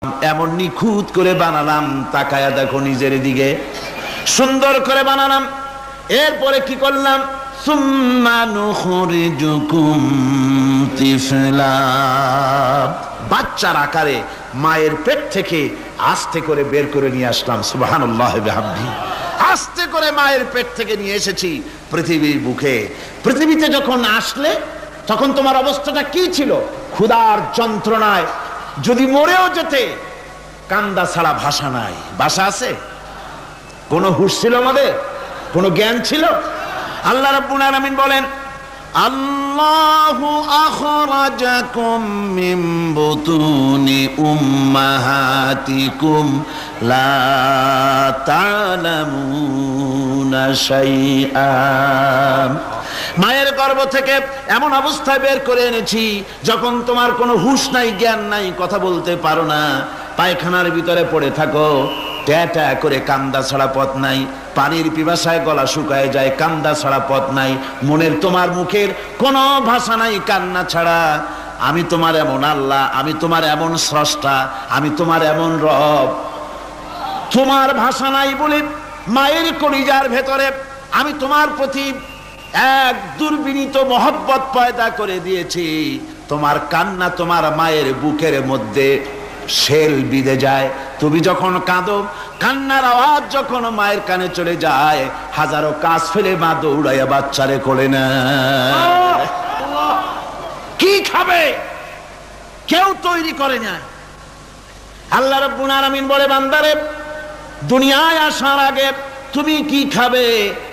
এমন নিখুঁত করে বানালাম, তাকায়া দেখো নিজের দিকে, সুন্দর করে বানালাম। এরপরে কি করলাম? সুম্মা নুখরিজুকুম তিফলা, বাচ্চার আকারে মায়ের পেট থেকে আস্তে করে বের করে নিয়ে আসলাম। সুবহানাল্লাহ বিহামদিহি। আস্তে করে মায়ের পেট থেকে নিয়ে এসেছি পৃথিবীর বুকে। পৃথিবীতে যখন আসলে তখন তোমার অবস্থাটা কি ছিল? ক্ষুধার যন্ত্রণায় যদি মরেও যেতে, কান্দা ছাড়া ভাষা নাই। ভাষা আছে? কোনো হুঁশ ছিল আমাদের? কোনো জ্ঞান ছিল? আল্লাহ রাব্বুল আলামিন বলেন, আল্লাহু আখরাজাকুম মিন বুতুনি উম্মাহাতিকুম লা তা'লামুনা শাইআ, মায়ের গর্ভ থেকে এমন অবস্থায় বের করে এনেছি যখন তোমার কোনো হুঁশ নাই, জ্ঞান নাই, কথা বলতে পারো না, পায়খানার ভিতরে পড়ে থাকো, ট্যাটা করে কান্দা ছাড়া পথ নাই, পানির পিপাসায় গলা শুকায় যায়, কান্দা ছাড়া পথ নাই, মনের তোমার মুখের কোনো ভাষা নাই কান্না ছাড়া। আমি তোমার এমন আল্লাহ, আমি তোমার এমন স্রষ্টা, আমি তোমার এমন রব। তোমার ভাষা নাই বলে মায়ের কলিজার ভেতরে আমি তোমার প্রতি এক দুর্বিনীত মহব্বত পয়দা করে দিয়েছি। তোমার কান্না তোমার মায়ের বুকের মধ্যে শেল বিঁধে যায়। তুমি যখন কাঁদো, কান্নার আওয়াজ যখন মায়ের কানে চলে যায়, হাজারো কাজ ফেলে মা দৌড়াইয়া বাচ্চারে কোলে নেয়। কি খাবে কেউ তৈরি করে না। আল্লাহ রাব্বুল আলামিন বলে, বান্দারে, দুনিয়ায় আসার আগে তুমি কি খাবে,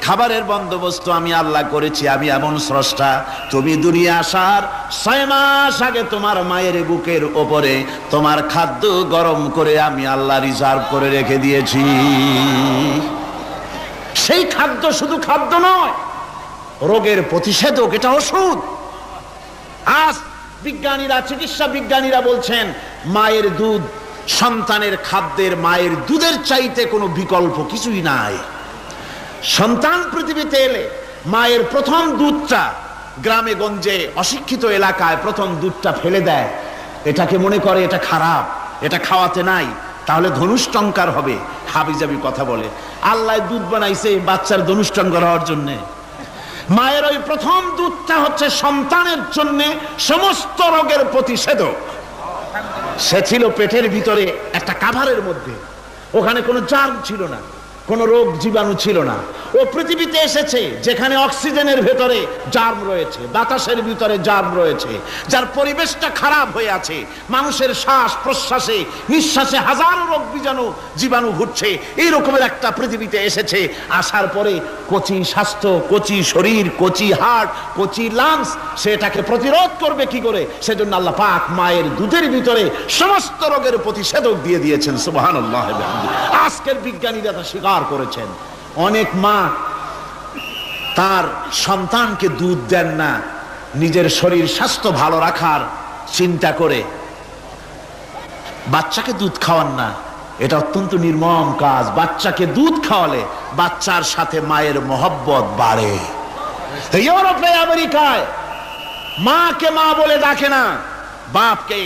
খাবারের বন্দোবস্ত আমি আল্লাহ করেছি, আমি এমন স্রষ্টা। তুমি দুনিয়া আসার 6 মাস আগে তোমার মায়ের বুকের ওপরে তোমার খাদ্য গরম করে আমি আল্লাহ রিজার্ভ করে রেখে দিয়েছি। সেই খাদ্য শুধু খাদ্য নয়, রোগের প্রতিষেধক, এটা ওষুধ। আজ বিজ্ঞানীরা, চিকিৎসা বিজ্ঞানীরা বলছেন, মায়ের দুধ সন্তানের খাদ্যের, মায়ের দুধের চাইতে কোনো বিকল্প কিছুই নাই। সন্তান পৃথিবীতে এলে মায়ের প্রথম দুধটা, গ্রামে গঞ্জে অশিক্ষিত এলাকায় প্রথম দুধটা ফেলে দেয়। এটাকে মনে করে এটা খারাপ, এটা খাওয়াতে নাই, তাহলে ধনুষ্টঙ্কার হবে, হাবিজাবি কথা বলে। আল্লাহ দুধ বানাইছে বাচ্চার ধনুষ্টঙ্কার হওয়ার জন্যে। মায়ের ওই প্রথম দুধটা হচ্ছে সন্তানের জন্য সমস্ত রোগের প্রতিষেধক। সে ছিল পেটের ভিতরে একটা কাভারের মধ্যে, ওখানে কোনো জার্ম ছিল না, কোনো রোগ জীবাণু ছিল না। ও পৃথিবীতে এসেছে যেখানে অক্সিজেনের ভেতরে জার্ম রয়েছে, বাতাসের ভিতরে জার্ম রয়েছে, যার পরিবেশটা খারাপ হয়ে আছে। মানুষের শ্বাস প্রশ্বাসে, নিঃশ্বাসে হাজারো রোগ বীজাণু জীবাণু ঘুরছে। এই রকমের একটা পৃথিবীতে এসেছে। আসার পরে কচি স্বাস্থ্য, কচি শরীর, কচি হার্ট, কচি লাংস, সেটাকে প্রতিরোধ করবে কি করে? সেজন্য আল্লাহ পাক মায়ের দুধের ভিতরে সমস্ত রোগের প্রতিষেধক দিয়ে দিয়েছেন। সুবহানাল্লাহ। আজকের বিজ্ঞানীরা তা স্বীকার করেছেন। অনেক মা তার সন্তানকে দুধ দেন না, নিজের শরীর স্বাস্থ্য ভালো রাখার চিন্তা করে বাচ্চাকে দুধ খাওয়ান না। এটা অত্যন্ত নির্মম কাজ। বাচ্চাকে দুধ খাওয়ালে বাচ্চার সাথে মায়ের মহব্বত বাড়ে। ইউরোপে, আমেরিকায় মাকে মা বলে ডাকে না, বাপকে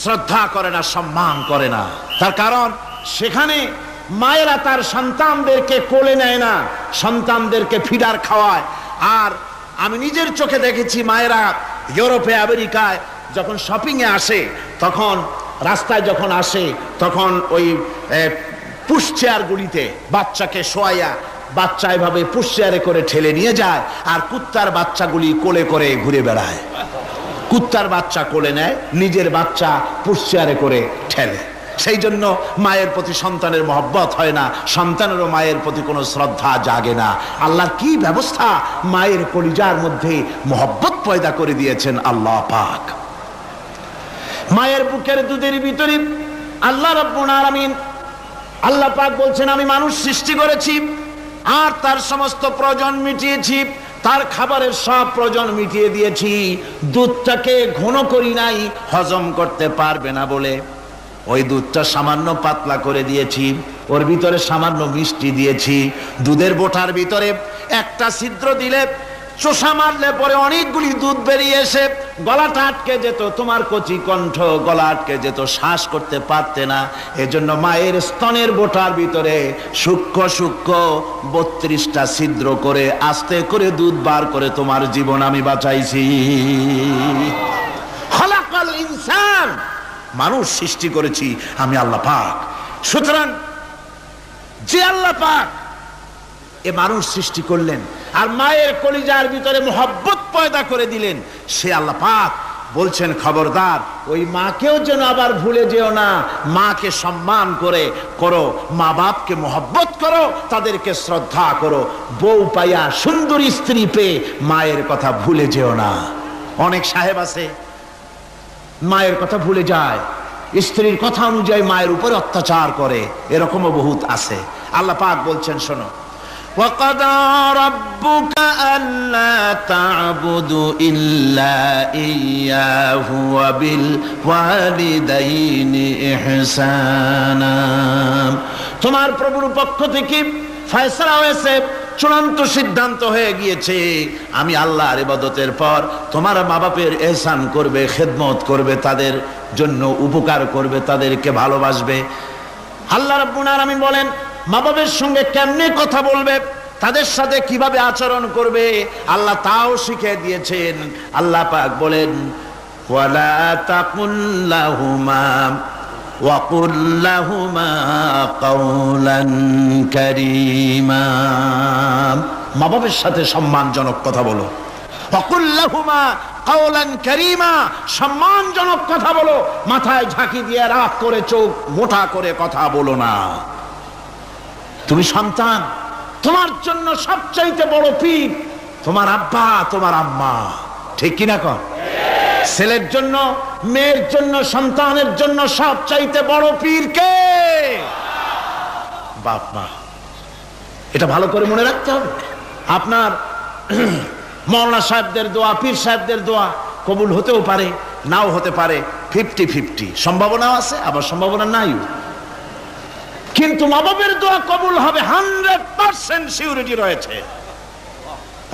শ্রদ্ধা করে না, সম্মান করে না। তার কারণ সেখানে মায়েরা তার সন্তানদেরকে কোলে নেয় না, সন্তানদেরকে ফিডার খাওয়ায়। আর আমি নিজের চোখে দেখেছি, মায়েরা ইউরোপে, আমেরিকায় যখন শপিং এ আসে, তখন রাস্তায় যখন আসে, তখন ওই পুশ চেয়ার গুলিতে বাচ্চাকে শোয়াইয়া বাচ্চা এভাবে পুশ চেয়ারে করে ঠেলে নিয়ে যায়, আর কুত্তার বাচ্চাগুলি কোলে করে ঘুরে বেড়ায়। কুত্তার বাচ্চা কোলে নেয়, নিজের বাচ্চা পুশ চেয়ারে করে ঠেলে। সেই জন্য মায়ের প্রতি সন্তানের মহব্বত হয় না, সন্তানেরও মায়ের প্রতি কোনো শ্রদ্ধা জাগে না। আল্লাহর কি ব্যবস্থা! মায়ের কলিজার মধ্যে মহব্বত পয়দা করে দিয়েছেন আল্লাহ পাক। মায়ের বুকের দুধের ভিতরে আল্লাহ রাব্বুল আলামিন, আল্লাহ পাক বলছেন, আমি মানুষ সৃষ্টি করেছি আর তার সমস্ত প্রয়োজন মিটিয়েছি, তার খাবারের সব প্রয়োজন মিটিয়ে দিয়েছি। দুধটাকে ঘন করি নাই, হজম করতে পারবে না বলে ওই দুধটা সামান্য পাতলা করে দিয়েছি, ওর ভিতরে সামান্য মিষ্টি দিয়েছি। দুধের বোঁটার ভিতরে একটা ছিদ্র দিলে চোষা মারলে পরে অনেকগুলি দুধ বেরিয়ে এসে গলাটা আটকে যেত, তোমার কচি কণ্ঠ গলা আটকে যেত, শ্বাস করতে পারতে না। এজন্য মায়ের স্তনের বোটার ভিতরে সূক্ষ্ম সূক্ষ্ম 32টা ছিদ্র করে আস্তে করে দুধ বার করে তোমার জীবন আমি বাঁচাইছি। খলাকাল ইনসান, মানুষ সৃষ্টি করেছি আমি আল্লাহ পাক। সুতরাং যে আল্লাহ পাক এ মানুষ সৃষ্টি করলেন আর মায়ের কলিজার ভিতরে মোহাব্বত পয়দা করে দিলেন, সে আল্লাহ পাক বলছেন খবরদার ওই মাকেও যেন আবার ভুলে যেও না। মাকে সম্মান করে করো, মা বাপকে মোহাব্বত করো, তাদেরকে শ্রদ্ধা করো। বউ পাইয়া সুন্দরী স্ত্রী পেয়ে মায়ের কথা ভুলে যেও না। অনেক সাহেব আছে মায়ের কথা ভুলে যায়, স্ত্রীর কথা অনুযায়ী মায়ের উপরে অত্যাচার করে, এরকমও বহুত আছে। আল্লাহ পাক বলছেন শোনো, وَقَضَى رَبُّكَ أَلَّا تَعْبُدُوا إِلَّا إِيَّاهُ وَبِالْوَالِدَيْنِ إِحْسَانًا। তোমার প্রভুর পক্ষ থেকে ফয়সালা হয়েছে, চূড়ান্ত সিদ্ধান্ত হয়ে গিয়েছে, আমি আল্লাহর ইবাদতের পর তোমার মা বাপের ইহসান করবে, খেদমত করবে, তাদের জন্য উপকার করবে, তাদেরকে ভালোবাসবে। আল্লাহ রাব্বুল আলামিন বলেন মা বাবার সঙ্গে কেমনে কথা বলবে, তাদের সাথে কিভাবে আচরণ করবে, আল্লাহ তাও শিখিয়ে দিয়েছেন। আল্লাহ পাক বলেন ওয়ালা তাকুল লাহুমা ওয়া কুল লাহুমা কাওলান কারীমা। মা বাবার সাথে সম্মানজনক কথা বলো। ওয়া কুল লাহুমা কাওলান কারীমা, সম্মানজনক কথা বলো। মাথায় ঝাঁকি দিয়ে রাগ করে চোখ মোটা করে কথা বলো না। তুমি সন্তান, তোমার জন্য সবচাইতে বড় পীর তোমার আব্বা তোমার আম্মা, ঠিক কিনা কর? ছেলের জন্য, মেয়ের জন্য, সন্তানের জন্য সবচাইতে বড় পীর কে? বাপ মা। এটা ভালো করে মনে রাখতে হবে। আপনার মাওলানা সাহেবদের দোয়া, পীর সাহেবদের দোয়া কবুল হতেও পারে, নাও হতে পারে, 50-50 সম্ভাবনাও আছে, আবার সম্ভাবনা নাই। কিন্তু মা বাবার দোয়া কবুল হবে 100% সিউরিটি রয়েছে।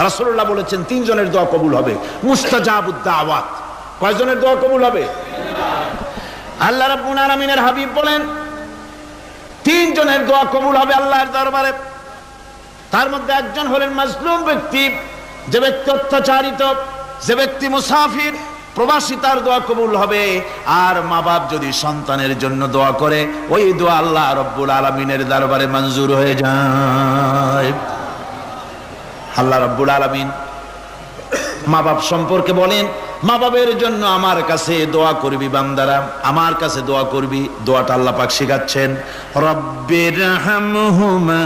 রাসূলুল্লাহ বলেছেন 3 জনের দোয়া কবুল হবে, মুস্তাজাবুদ দাওয়াত। কয়জনের দোয়া কবুল হবে? আল্লাহ রাব্বুল আলামিনের হাবিব বলেন 3 জনের দোয়া কবুল হবে আল্লাহর দরবারে। তার মধ্যে একজন হলেন মাজলুম ব্যক্তি, যে ব্যক্তি অত্যাচারিত, যে ব্যক্তি মুসাফির, প্রবাসী, তার দোয়া কবুল হবে। আর মা বাপ যদি সন্তানের জন্য দোয়া করে, ওই দোয়া আল্লাহ রব্বুল আলামিনের দরবারে মঞ্জুর হয়ে যায়। আল্লাহ রব্বুল আলামিন মা বাপ সম্পর্কে বলেন, মা বাবের জন্য আমার কাছে দোয়া করবি বান্দারা, আমার কাছে দোয়া করবি। দোয়াটা আল্লাহ পাক শিখাচ্ছেন, রব্বিরহামহুমা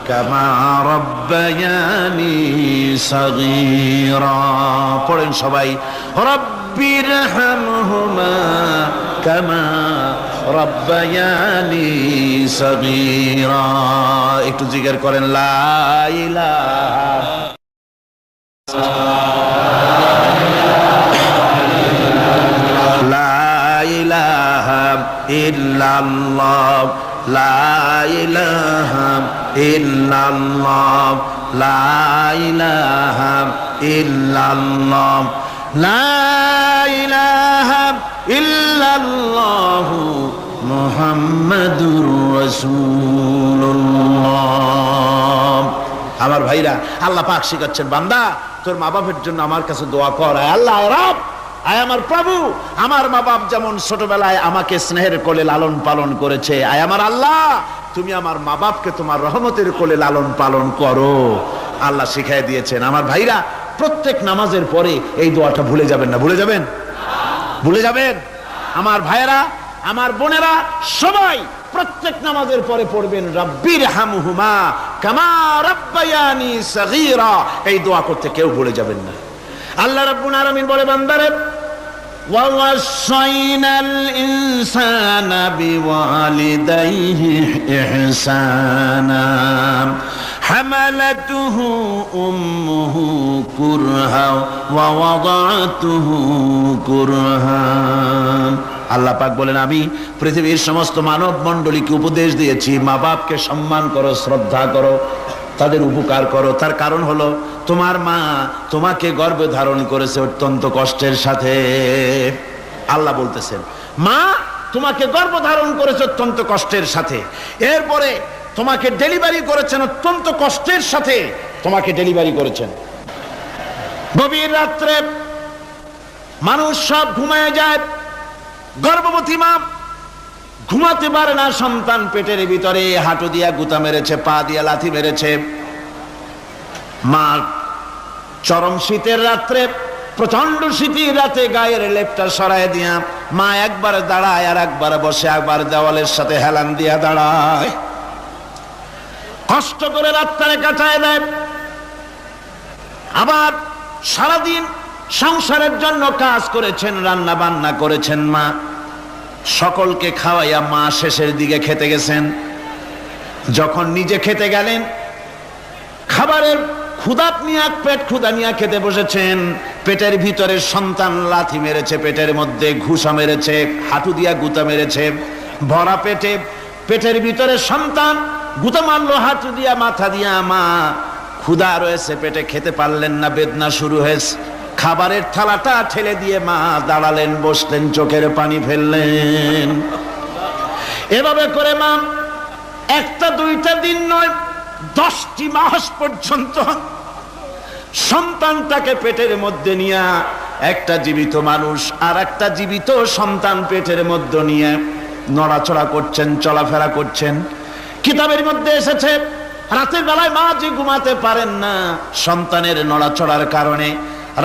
কামা রব্বায়ানি সগীরা। পড়েন সবাই, রব্বিরহামহুমা কামা রব্বায়ানি সগীরা। একটু জিকির করেন, লা ইলাহা ইল্লাল্লাহ, লা ইলাহা ইল্লাল্লাহ, লা ইলাহা ইল্লাল্লাহ, লা ইলাহা ইল্লাল্লাহ মুহাম্মাদুর রাসূলুল্লাহ। আমার ভাইরা, আল্লাহ পাক শিখাচ্ছেন, বান্দা তোর মা বাপের জন্য আমার কাছে দোয়া কর। আল্লাহ রব, আয় আমার প্রভু, আমার মা বাপ যেমন ছোটবেলায় আমাকে স্নেহের কোলে লালন পালন করেছে, আয় আমার আল্লাহ তুমি আমার মা বাপকে তোমার রহমতের কোলে লালন পালন করো। আল্লাহ শিখাই দিয়েছেন। আমার ভাইরা, প্রত্যেক নামাজের পরে এই দোয়াটা ভুলে যাবেন না। ভুলে যাবেন? ভুলে যাবেন? আমার ভাইরা, আমার বোনেরা, সবাই প্রত্যেক নামাজের পরে পড়বেন, রব্বিরহামহুমা কামা রব্বায়ানি সগীরা। এই দোয়া করতে কেউ ভুলে যাবেন না। আল্লাহ রাব্বুল আলামিন বলে, বান্দারে ওয়াসাইনাল ইনসানা বিওয়ালিদাইহি ইহসানা হামালাতুহু উম্মুহু কুরহা ওয়া ওয়াদাতুহু কুরহা। আল্লাহ পাক বলেন, আমি পৃথিবীর সমস্ত মানব মণ্ডলীকে উপদেশ দিয়েছি, মা বাপকে সম্মান করো, শ্রদ্ধা করো, তাদের উপকার করো। তার কারণ হলো তোমার মা তোমাকে গর্ভে ধারণ করেছে অত্যন্ত কষ্টের সাথে। আল্লাহ বলতেছেন মা তোমাকে গর্ভ ধারণ করেছে অত্যন্ত কষ্টের সাথে, এরপরে তোমাকে ডেলিভারি করেছেন অত্যন্ত কষ্টের সাথে, তোমাকে ডেলিভারি করেছেন। গভীর রাত্রে মানুষ সব ঘুমায় যায়, গর্ভবতী মা ঘুমাতে পারে না, সন্তান পেটের ভিতরে হাঁটু দিয়া গুতা মেরেছে, পা দিয়া লাথি মেরেছে। মা চরম শীতের রাত্রে, প্রচন্ড শীতের রাতে গায়ের লেপটা সরায় দিয়া মা একবার দাঁড়ায় আর একবার বসে, একবার দেওয়ালের সাথে হেলান দিয়া দাঁড়ায়, কষ্ট করে রাতটারে কাটায় দেয়। আবার সারাদিন সংসারের জন্য কাজ করেছেন, রান্না বান্না করেছেন মা, সকলকে খাওয়াইয়া মা শেষের দিকে খেতে গেছেন। যখন নিজে খেতে গেলেন, খাবারের ক্ষুধাত নিয়ে পেট ক্ষুধা নিয়ে খেতে বসেছেন, পেটের ভিতরে সন্তান লাথি মেরেছে, পেটের মধ্যে ঘুষা মেরেছে, হাঁটু দিয়া গুতা মেরেছে, ভরা পেটে পেটের ভিতরে সন্তান গুতা মারলো হাঁটু দিয়া মাথা দিয়া। মা ক্ষুধা রয়েছে পেটে, খেতে পারলেন না, বেদনা শুরু হয়েছে। খাবারের থালাটা ঠেলে দিয়ে মা দাঁড়ালেন, বসলেন, চোখের পানি ফেললেন। এভাবে করে মা একটা দুইটা দিন নয়, 10টি মাস পর্যন্ত সন্তানটাকে পেটের মধ্যে নিয়ে, একটা জীবিত মানুষ আর একটা জীবিত সন্তান পেটের মধ্যে নিয়ে নড়াচড়া করছেন, চলাফেরা করছেন। কিতাবের মধ্যে এসেছে রাতের বেলায় মা যে ঘুমাতে পারেন না সন্তানের নড়াচড়ার কারণে,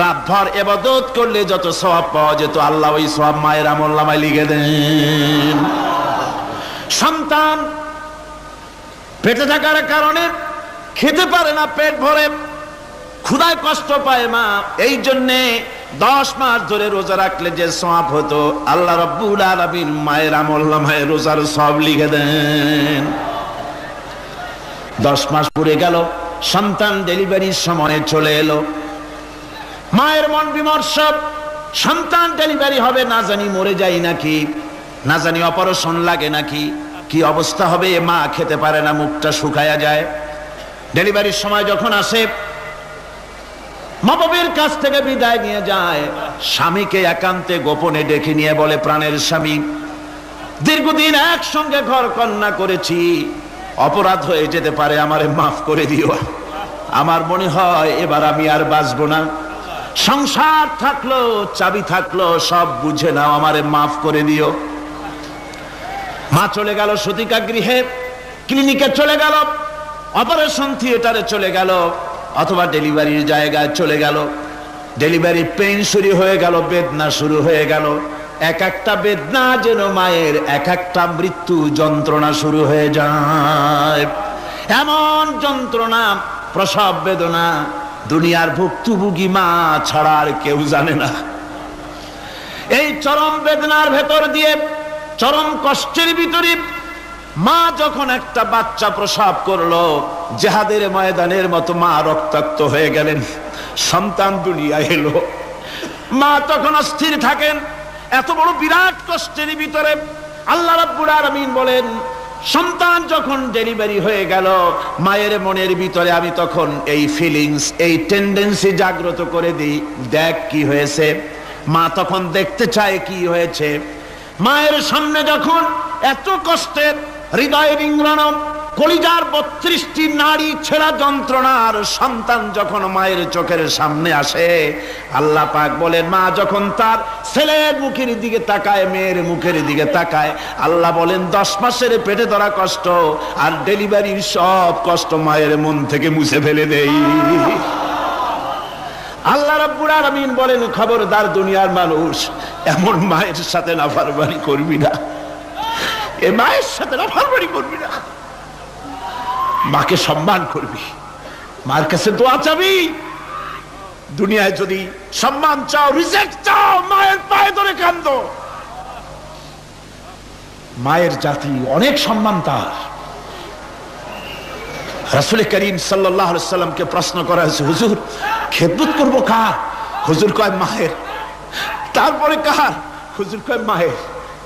রাতভর ইবাদত করলে যত সওয়াব পাওয়া যেত আল্লাহ ওই সওয়াব মায়ের আমলনামায় লিখে দেন। সন্তান পেটে থাকার কারণে খেতে পারে না, পেট ভরে ক্ষুধায় কষ্ট পায় মা, এই জন্যে 10 মাস ধরে রোজা রাখলে যে সওয়াব হতো আল্লাহ রাব্বুল আলামিন মায়ের আমলনামায় রোজার সওয়াব লিখে দেন। 10 মাস পুরে গেল, সন্তান ডেলিভারির সময় চলে এলো। মায়ের মন বিমর্ষ, সন্তান ডেলিভারি হবে, না জানি মরে যাই নাকি, না জানি অপারেশন লাগে নাকি, কি অবস্থা হবে। মা খেতে পারে না, মুখটা শুকায়া যায়। ডেলিভারির সময় যখন আসে, মা বাবার কাছ থেকে বিদায় নিয়ে যায়, স্বামীকে একান্তে গোপনে ডেকে নিয়ে বলে, প্রাণের স্বামী, দীর্ঘদিন একসঙ্গে ঘর কন্যা করেছি, অপরাধ হয়ে যেতে পারে, আমারে মাফ করে দিও। আমার মনে হয় এবার আমি আর বাঁচবো না, সংসার থাকলো চাবি থাকলো সব বুঝে নাও, আমারে মাফ করে দিও। মা চলে গেল সতিকা গৃহে, ক্লিনিকে চলে গেল, অপারেশন থিয়েটারে চলে গেল, অথবা ডেলিভারির জায়গায় চলে গেল। ডেলিভারি পেইন শুরু হয়ে গেল, বেদনা শুরু হয়ে গেল। এক একটা বেদনা যেন মায়ের এক একটা মৃত্যু যন্ত্রণা শুরু হয়ে যায়। এমন যন্ত্রণা, প্রসব বেদনা দুনিয়ার ভুক্তভোগী মা ছাড়া আর কেউ জানে না। এই চরম বেদনার ভেতর দিয়ে, চরম কষ্টের ভিতরে মা যখন একটা বাচ্চা প্রসব করলো, জিহাদের ময়দানের মতো মা রক্তাক্ত হয়ে গেলেন, সন্তান দুনিয়ায় এলো। মা তখন অস্থির থাকেন। এত বড় বিরাট কষ্টের ভিতরে আল্লাহ রাব্বুল আলামিন বলেন, সন্তান যখন ডেলিভারি হয়ে গেল, মায়ের মনের ভিতরে আমি তখন এই ফিলিংস, এই টেন্ডেন্সি জাগ্রত করে দিই, দেখ কি হয়েছে। মা তখন দেখতে চায় কি হয়েছে। মায়ের সামনে যখন এত কষ্টের, হৃদয় রিংরানো, কলিজার 32টি নাড়ি ছেঁড়া যন্ত্রণার সন্তান যখন মায়ের চোখের সামনে আসে, আল্লাহ পাক বলেন, মা যখন তার ছেলের মুখের দিকে তাকায়, মেয়ের মুখের দিকে তাকায়, আল্লাহ বলেন 10 মাসের পেটে ধরা কষ্ট আর ডেলিভারির সব কষ্ট মায়ের মন থেকে মুছে ফেলে দেই। আল্লাহ রাব্বুল আলামিন বলেন, খবরদার দুনিয়ার মানুষ, এমন মায়ের সাথে নাফরমানি করবি না, এ মায়ের সাথে নাফরমানি করবি না, মাকে সম্মান করবি, মার কাছে দোয়া চাবি। দুনিয়ায় যদি সম্মান চাও, রিজেক্ট চাও, মায়ের পায়ে ধরে কাঁদো। মায়ের জাতি অনেক সম্মান তার। রাসূল করিম সাল্লাল্লাহু আলাইহি সাল্লামকে প্রশ্ন করা হয়েছে, হুজুর খেদমত করব কার? হুজুর কয় মায়ের। তারপরে কার? হুজুর কয় মায়ের।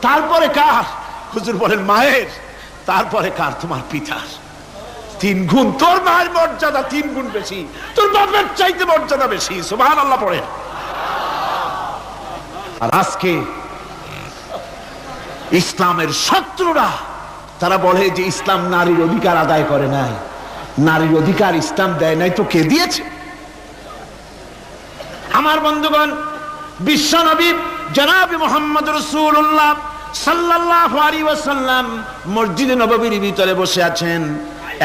তারপরে কার? হুজুর বলেন মায়ের। তারপরে কার? তোমার পিতার। 3 গুণ, তোর মায়ের মর্যাদা 3 গুণ বেশি, তোর বাপের চাইতে মর্যাদা বেশি। সুবহানাল্লাহ পড়ে। আর আজকে ইসলামের শত্রুরা তারা বলে যে ইসলাম নারীর অধিকার আদায় করে নাই। নারীর অধিকার ইসলাম দেয় নাই তো কে দিয়েছে? আমার বন্ধুগণ, বিশ্বনবী জনাব মুহাম্মদ রাসূলুল্লাহ সাল্লাল্লাহু আলাইহি ওয়াসাল্লাম মসজিদে নববীর ভিতরে বসে আছেন।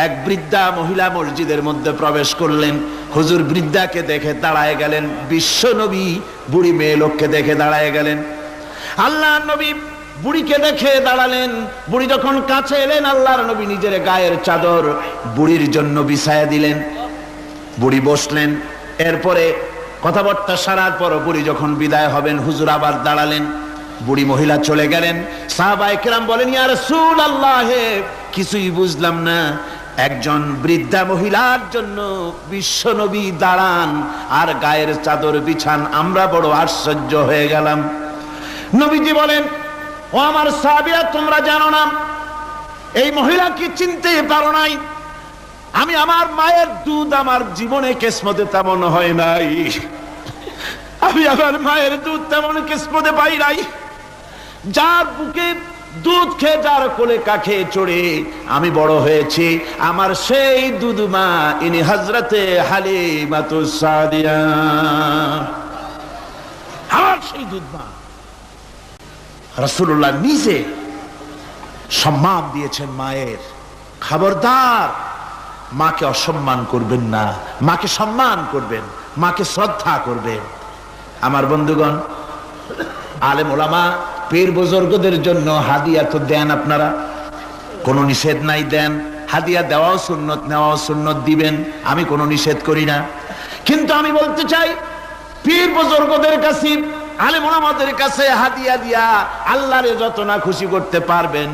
এক বৃদ্ধা মহিলা মসজিদের মধ্যে প্রবেশ করলেন। হুজুর বৃদ্ধাকে দেখে দাঁড়ায় গেলেন, বিশ্বনবী বুড়ি মেয়ে লোককে দেখে দাঁড়ায় গেলেন। আল্লাহর নবী বুড়িকে দেখে দাঁড়ালেন। বুড়ি যখন কাছে এলেন, আল্লাহর নবী নিজের গায়ের চাদর বুড়ির জন্য বিছায়া দিলেন। বুড়ি বসলেন। এরপরে কথাবার্তা সারার পর বুড়ি যখন বিদায় হবেন, হুজুর আবার দাঁড়ালেন। বুড়ি মহিলা চলে গেলেন। সাহাবায়ে কেরাম বলেন, ইয়া রাসূলুল্লাহ, কিছুই বুঝলাম না, একজন বৃদ্ধা মহিলার জন্য বিশ্বনবী দাঁড়ান আর গায়ের চাদর বিছান, আমরা বড় আশ্চর্য হয়ে গেলাম। নবীজি বলেন, ও আমার সাহাবীরা, তোমরা জানো না এই মহিলাকে চিনতে পারো নাই? আমি আমার মায়ের দুধ আমার জীবনে কিসমতে তেমন হয় নাই। আমি আমার মায়ের দুধ তেমন কিসমতে পাই নাই। যার বুকে দুধ খেয়ে, যার কোলে কাখে চড়ে আমি বড় হয়েছি, আমার সেই দুধ মা ইনি হযরতে হালিমাতুস সাদিয়া, আমার সেই দুধ মা। রাসূলুল্লাহ নিজে সম্মান দিয়েছেন মায়ের। খবরদার, মাকে অসম্মান করবেন না, মাকে সম্মান করবেন, মাকে শ্রদ্ধা করবেন। আমার বন্ধুগণ, আলেম ওলামা পীর বুজুর্গদের জন্য হাদিয়া তো দেন আপনারা, কোনো নিষেধ নাই, দেন। হাদিয়া দেওয়াও সুন্নত, নেওয়াও সুন্নত, দিবেন, আমি কোনো নিষেধ করি না। কিন্তু আমি বলতে চাই, পীর বুজুর্গদের কাছে, আলেম ওলামাদের কাছে হাদিয়া দিয়া আল্লাহরে যত না খুশি করতে পারবেন,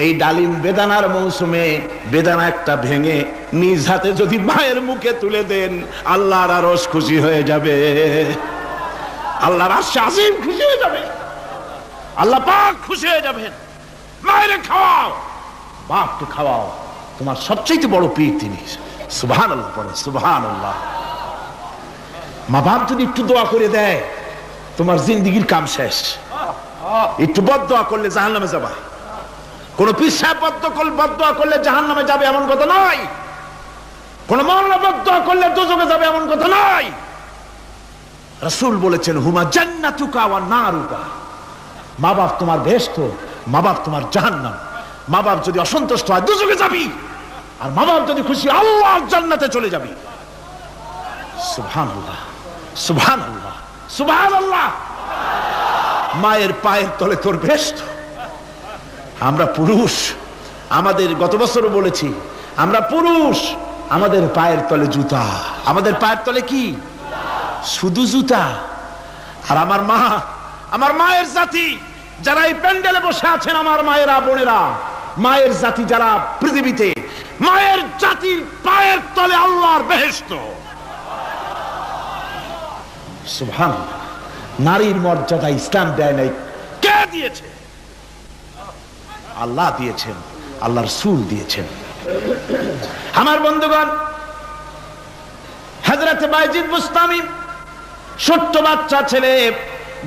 এই ডালিম বেদানার মৌসুমে বেদানা একটা ভেঙে নিজ হাতে যদি মায়ের মুখে তুলে দেন, আল্লাহর আরশ খুশি হয়ে যাবে, আল্লাহর আরশ আজিম খুশি হয়ে যাবে, আল্লাহ পাক খুশি হয়ে যাবেন। মায়ের খাওয়াও, বাপকে খাওয়াও, তোমার সবচেয়ে বড় পীর তিনি। সুবহানাল্লাহ পড়ে, সুবহানাল্লাহ। মা বাপ যদি একটু দোয়া করে দেয়, তোমার জিন্দেগির কাম শেষ। একটু বদদোয়া করলে জাহান্নামে যাবা। কোন পীর সাহেব বদদোয়া করলে জাহান্নামে যাবে এমন কথা নয়। কোন মাওলানা বদদোয়া করলে দোজখে যাবে এমন কথা নয়। রাসূল বলেছেন, হুমা জান্নাতুকা ওয়া নারুকা, মা বাপ তোমার বেহেশত, মা বাপ তোমার জাহান্নাম। মা বাপ যদি অসন্তুষ্ট হয়, দোজখে যাবি, আর মা বাপ যদি খুশি, আল্লাহর জান্নাতে চলে যাবি। সুবহানাল্লাহ, সুবহানাল্লাহ, সুবহানাল্লাহ। মায়ের পায়ের তলে তোর বেহেশত। আমরা পুরুষ, আমাদের গত বছরও বলেছি, আমরা পুরুষ, আমাদের পায়ের তলে জুতা। আমাদের পায়ের তলে কি? শুধু জুতা। আর আমার মা, আমার মায়ের জাতি যারা এই প্যান্ডেলে বসে আছেন, আমার মায়েরা, বোনেরা, মায়ের জাতি যারা পৃথিবীতে, মায়ের জাতির পায়ের তলে আল্লাহর বেহেশত। সুবহানাল্লাহ। নারীর মর্যাদা ইসলাম দেয় নাই, কে দিয়েছে? আল্লাহ দিয়েছেন, আল্লাহ রাসূল দিয়েছেন। আমার বন্ধুগণ, হযরত বাইজিদ বুস্তামি, ছোট্ট বাচ্চা ছেলে,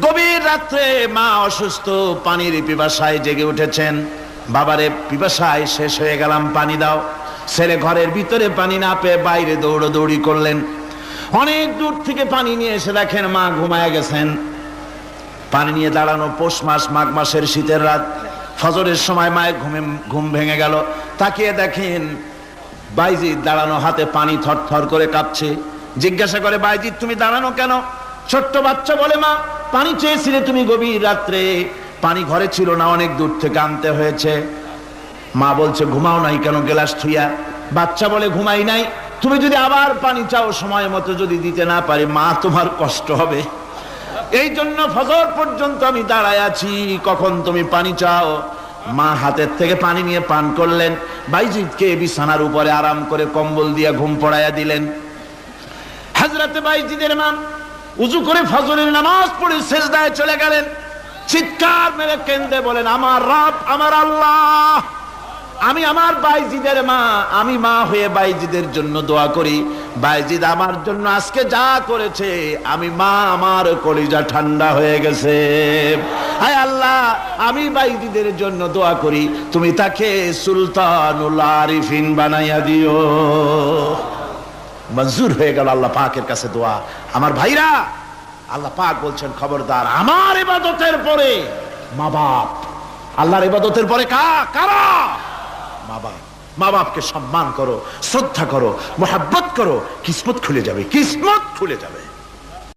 গভীর রাত্রে মা অসুস্থ, পানির পিপাসায় জেগে উঠেছেন। বাবারে, পিপাসায় শেষ হয়ে গেলাম, পানি দাও। ছেলে ঘরের ভিতরে পানি না পেয়ে বাইরে দৌড়াদৌড়ি করলেন। অনেক দূর থেকে পানি নিয়ে এসে দেখেন মা ঘুমায় গেছেন। পানি নিয়ে দাঁড়ানো, পৌষ মাস, মাঘ মাসের শীতের রাত, ফজরের সময় মায়ের ঘুম ভেঙে গেল। তাকিয়ে দেখেন বাইজিদ দাঁড়ানো, হাতে পানি থরথর করে কাঁপছে। জিজ্ঞাসা করে, বাইজিদ তুমি দাঁড়ানো কেন? ছোট্ট বাচ্চা বলে, মা পানি চেয়েছিলে তুমি গভীর রাত্রে, পানি ঘরে ছিল না, অনেক দূর থেকে আনতে হয়েছে। মা বলছে, ঘুমাও নাই কেন গ্লাস থুইয়া? বাচ্চা বলে, ঘুমাই নাই। তুমি যদি আবার পানি চাও, সময় মতো যদি দিতে না পারি, মা তোমার কষ্ট হবে। এই জন্য ফজর পর্যন্ত আমি দাঁড়ায় আছি, কখন তুমি পানি চাও। মা হাতের থেকে পানি নিয়ে পান করলেন। বাইজিদকে বিছানার উপরে আরাম করে কম্বল দিয়ে ঘুম পড়াইয়া দিলেন। হযরত বাইজিদের মা উযু করে ফজরের নামাজ পড়ে সিজদায় চলে গেলেন। চিৎকার মেরে কেঁদে বলেন, আমার রব, আমার আল্লাহ, আমি আমার বাইজিদের মা, আমি মা হয়ে বাইজিদের জন্য দোয়া করি। বাইজিদ আমার জন্য আজকে যা করেছে, আমি মা, আমার কলিজা ঠান্ডা হয়ে গেছে। হায় আল্লাহ, আমি বাইজিদের জন্য দোয়া করি, তুমি তাকে সুলতানুল আরিফিন বানাইয়া দিও। মঞ্জুর হয়ে গেল আল্লাহ পাকের কাছে দোয়া। আমার ভাইরা, আল্লাহ পাক বলছেন খবরদার, আমার ইবাদতের পরে মা বাপ, আল্লাহর ইবাদতের পরে কারা? মা বাপ। মা বাপকে সম্মান করো, শ্রদ্ধা করো, মোহাব্বত করো, কিসমত খুলে যাবে, কিসমত খুলে যাবে।